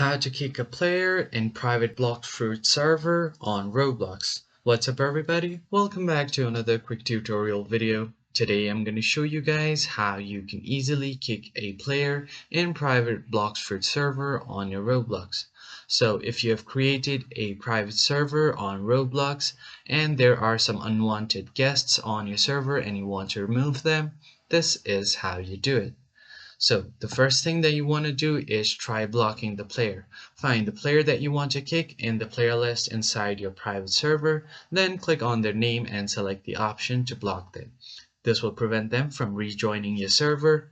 How to kick a player in private Blox Fruit server on Roblox. What's up everybody? Welcome back to another quick tutorial video. Today I'm going to show you guys how you can easily kick a player in private Blox Fruit server on your Roblox. So if you have created a private server on Roblox and there are some unwanted guests on your server and you want to remove them, this is how you do it. So the first thing that you want to do is try blocking the player. Find the player that you want to kick in the player list inside your private server, then click on their name and select the option to block them. This will prevent them from rejoining your server.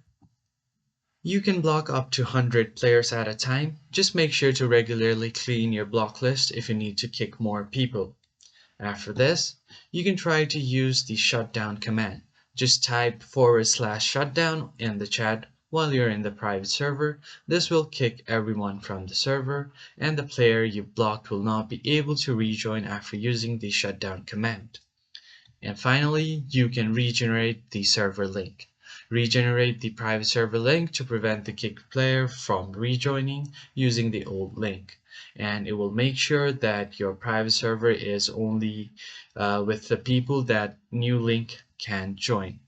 You can block up to 100 players at a time. Just make sure to regularly clean your block list if you need to kick more people. After this, you can try to use the shutdown command. Just type /shutdown in the chat while you're in the private server. This will kick everyone from the server, and the player you blocked will not be able to rejoin after using the shutdown command. And finally, you can regenerate the server link. Regenerate the private server link to prevent the kicked player from rejoining using the old link. And it will make sure that your private server is only with the people that new link can join.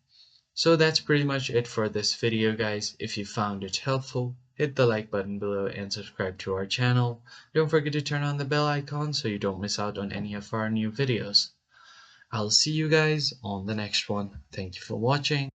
So that's pretty much it for this video, guys. If you found it helpful, hit the like button below and subscribe to our channel. Don't forget to turn on the bell icon so you don't miss out on any of our new videos. I'll see you guys on the next one. Thank you for watching.